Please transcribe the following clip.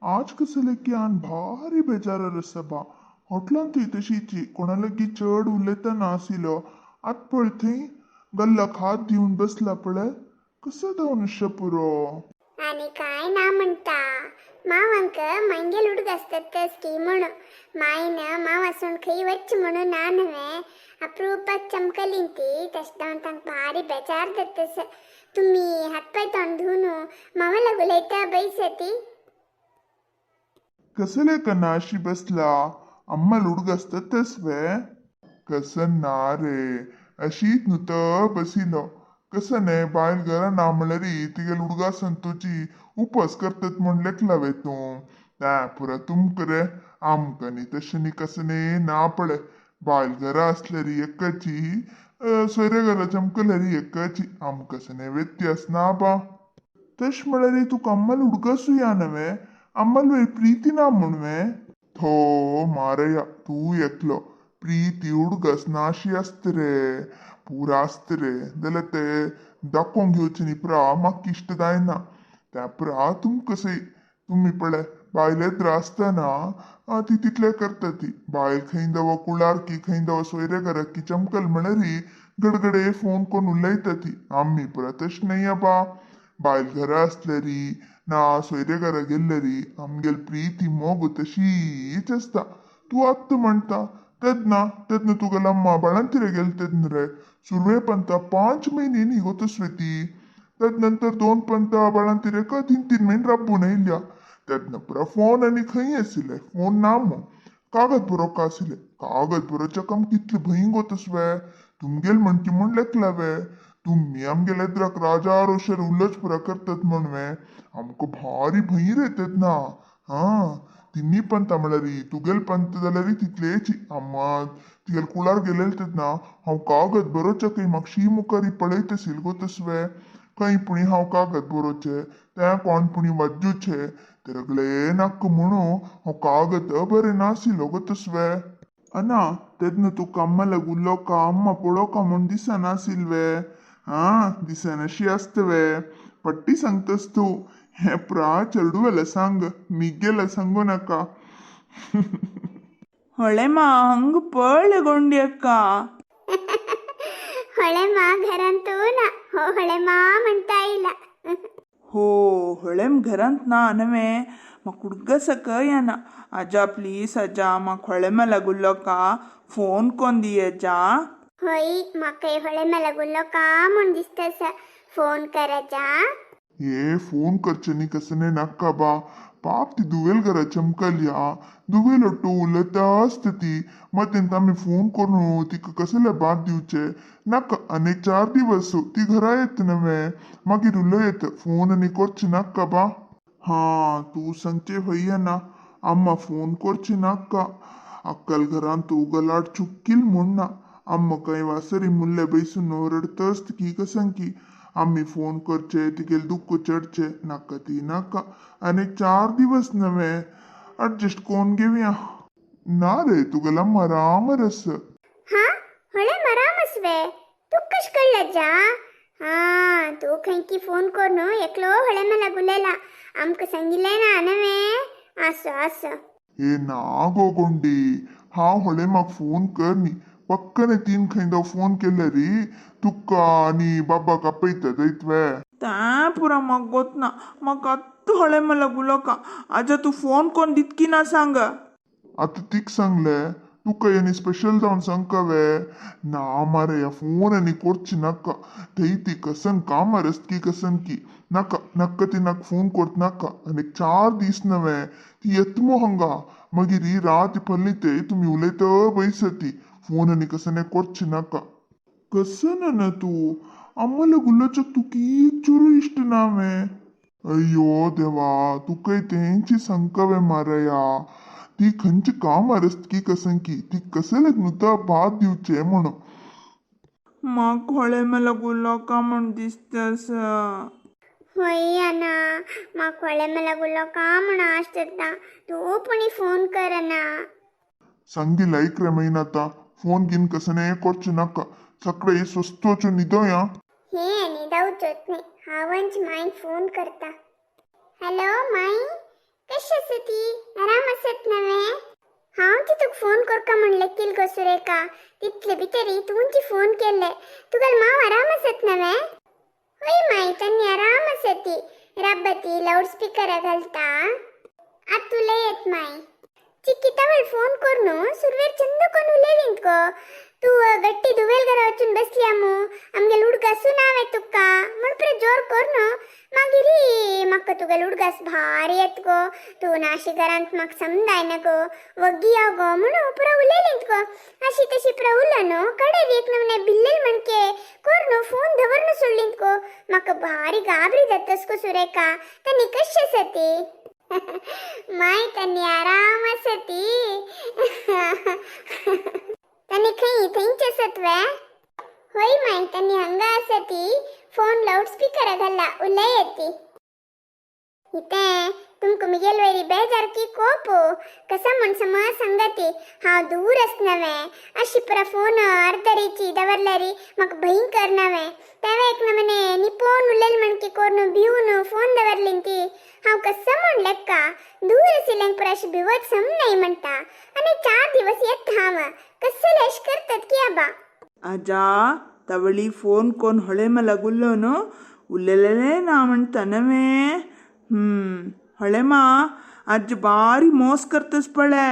आज कसले की आन भारी बेजार आसा बा हॉटलान थंय तशीची कोणा लागीं चड उलयता नासिलो आत पळय थंय गल्लाक हात दिवन बसला पळय कसो धनुष्य पुरो. आणि काय ना म्हणता मावांक मंगेल हुಡುಗ की म्हणून मायन मावासून खई वच्च म्हणून नानवे अप्रूपात चमकलीन ती तशदावन तांक भारी बेजार दत्तस तुम्ही हातपाय तोंड धुवून मावाला गुलयता बैसती. कसले कनाशी बसला अम्मा हुಡುಗಸ್ತತ್ತಸ್ವೆ कसं रे अशीत नुत बसिलो कसं नाही बायल घरा ना म्हणल्यारी तिगे हुಡುಗ संतोची उपास करतात म्हण लेखलावे तू त्या पुरा तुमकरे आमकनी तशनी कसने ना पडे बायल घरा असल्यारी एकाची सोयऱ्या घरा चमकल्यारी एकाची आमकसने व्यत्यास ना बा तश म्हळ्यारी तू कम्मल हुಡುಗಸು यानवे अम्मल प्रीती ना म्हणवे थो मारया तू एकलो प्रीती हुಡುಗಸ್ नाशी असत रे पुरा असत रे जाल्यार ते दाखोवंक घेवचे न्ही पुरा म्हाका इश्ट जायना त्या पुरा तुमकसे तुम्ही पळय बायलेत आसतना ती तितले करता ती बायल खंय दवा कुळार की खंय दवा सोयऱ्या घराक की चमकल म्हणरी गडगडे फोन करून उलयता ती आम्ही पुरा तश नाही बा बायल घरा असल्यारी ना सोयऱ्या घरा गेल्ल्यारी आमगेल प्रीती मोग तशीच असता. तू आत्ता म्हणता तेदना तुगेलम्मा बाळंतिरे गेल तेदन रे सुरवे पंता 5 महिने निघोतस्वे ती तदनंतर 2 पंता बाळंतिरे का 3 महिने राबून येयल्या तेदन पुरा फोन आनी खंय आसिले फोन ना मो कागद बरोवक आसिले कागद बरोवच्या काम कितले भंय गोतस्वे तुमगेल म्हणकी म्हण लेखलावे तुम्ही आमगेले इद्राक राजा रोशर उल्लच पुरा करतात म्हणवे आमको भारी भंय रे तेदना हा तिन्ही पंत म्हळ्यारी तुगेल पंत जाल्यारी तितलेची आम्हा तिगेल कुळार गेलेले तेदना हांव कागद बरोवचे खंय म्हाका शी मुखारी पळयत आसिल गो तसवे खंय पुणी हांव कागद बरोवचे त्या कोण पुणी वाजूचे ते रगले नाक म्हणू हांव कागद बरे नासिलो गो तसवे अना तेदना तू कम्मला गुल्लो का अम्मा पळो का म्हण दिसनासिल्वे हा दिसनाशी असतवे पट्टी सांगतस तू हे प्रा चरडूवेला सांग मिगेला सांगू नका. ಹೊಳೆ ಮಾ ಹಂಗ ಪಳ್ಳೆಗೊಂಡಿ ಅಕ್ಕ ಹೊಳೆ ಮಾ घरांतू ना हो ಹೊಳೆ मा म्हणता ಇಲ್ಲ हो ಹೊಳೆಮ್ घरांत ना नवे मग ಹುಡ್ಗಸಕ ಏನ ಅಜ್ಜ ಪ್ಲೀಸ್ ಅಜ್ಜ ಮग ಹೊಳೆ ಮೇಲೆ ಗುಲ್ಲೋಕ फोन कोण दियेजा होई म्हाका ಹೊಳೆ ಮೇಲೆ गुल्लो का म्हण दिसतस फोन करायचा ये फोन करचनी कसने नाका बा पाप ती दुवेल घरा चमकल्या दुवेल ಒಟ್ಟು उलता असती मग तेंत आम्ही फोन करून तिका कसले बाद दिवचे नाका अनेक 4 दिवस ती घरा येत नवे मागीर उलयत फोन आनी करची नाका बा हा तू सांगचे भैया ना अम्मा फोन करची नाका अक्कल घरान तू गलाट चुक्कील म्हणना अम्मा काही वासरी मुल्ले बैसून रडतस्त की कसं की आम्ही फोन करचे तिगेल दुःख चढचे नाका ती नाका आणि 4 दिवस नवे ऍडजस्ट कोण घेऊया ना रे तुगेला मरामरस हा ಹೊಳೆ ಮರಾಮಸ್ವೆ तू कश कळला जा हा तू खंयकी फोन करून एकलो ಹೊಳೆ ಮೇಲೆ गुलेला आमक सांगिल्ले ना नवे असं असं हे ना गोगोंडी हा होळे मग फोन कर नी पक्कने 3 खंयदा फोन केले री तुका आणि बाबा पळयता दैतवे ತಾ ಪುರ ಮग ಗೊತ್ನ मग अत्तू ಹೊಳೆ ಮೇಲೆ ಗುಲ್ಲೋಕ ಅಜ್ಜ तू फोन कोण दितकी ना सांग आता तीक सांगले तुका यांनी स्पेशल जाऊन सांगकावे ना मारे या फोन आणि करची नाका थंय ती कसन कामार की कसन की नाका नक्का ती नाक फोन करत नाका आणि 4 दीस नवे ती येतमो हंगा मागीर ही रात पल्ली तुम्ही उलयत बैसती फोन आणि कसने करची नाका कसन ना तू आम्हाला गुल्लचक तू की चुरू इष्ट नावे अय्यो देवा तू काही त्यांची संकवे मारया ती खंयची काम अरस्त की कसन की ती कसले नुता भात दिवचे म्हणून मग ಹೊಳೆ ಮೇಲೆ ಗುಲ್ಲೋಕ म्हण दिसतस होई अना म्हाका ಹೊಳೆ ಮೇಲೆ गुल्लो का म्हण आसता तू पुणी फोन कर ना सांगिला इकरे महिनाता फोन गिन कसने करचे नाका सकाळी स्वस्तोचो निदोया हे निदावचोच नाही हावंच माई फोन करता हॅलो माई कशेस असती आराम असत नव्हे हांव तितूक फोन करका म्हणले किल गो सुरेखा तितले भितरी तुमची फोन केले तुगेल माव आराम असत नव्हे होय माई त्यांनी आराम असती राबती लाऊडस्पीकर घालता तुला येत माई चिक्कितावळ फोन करून सुरवेर चंद कोण उलेलींत गो तू गट्टी दुवेल घरा वचून बसली आमू आमगे लुडगासू नाव आहे तुका म्हण प्रे जोर कर न्हू मागिरी म्हाका तुगे लुडगास भारी येत गो तू नाशी घरांत म्हाका समजाय ना गो वग्गी या गो म्हणून पुरा उलेलींत गो अशी तशी पुरा उरला न्हू कडेर एक नमने बिल्लेल म्हणके कर न्हू फोन धवर न्हू सोडलींत गो म्हाका भारी गाबरी जातस गो सुरेखा त्यांनी कशें सती माय त्यांनी आराम असती त्यांनी खंय थंयच असत वे होय माय त्यांनी हंगा असती फोन लाऊडस्पीकर घाला उलय येती इते तुमक मिगेल वेरी बेजार की कोपो कसा म्हण सम संगती हांव दूर असनवे अशी पुरा फोन अर्धरीची दवरल्यारी म्हाका भयंकर नवे तेव्हा एक नमने निपोन उलेल म्हणकी कोरनु भिवून फोन दवरलीं ती हांव कसं म्हण लेक्का दूर आशिल्ल्यांक पुरा अशी भिवत सम नाही म्हणटा आणि 4 दिवस येत हांव कसं लेश करतात की आबा आजा तवळी फोन कोण ಹೊಳೆ ಮಲಗುಲ್ಲೋನು ಉಲ್ಲೆಲೇ ನಾ म्हणतानवे ಹೊಳೆಮ ಅಜ್ಜ ಬಾರಿ ಮೋಸ್ करतस पळे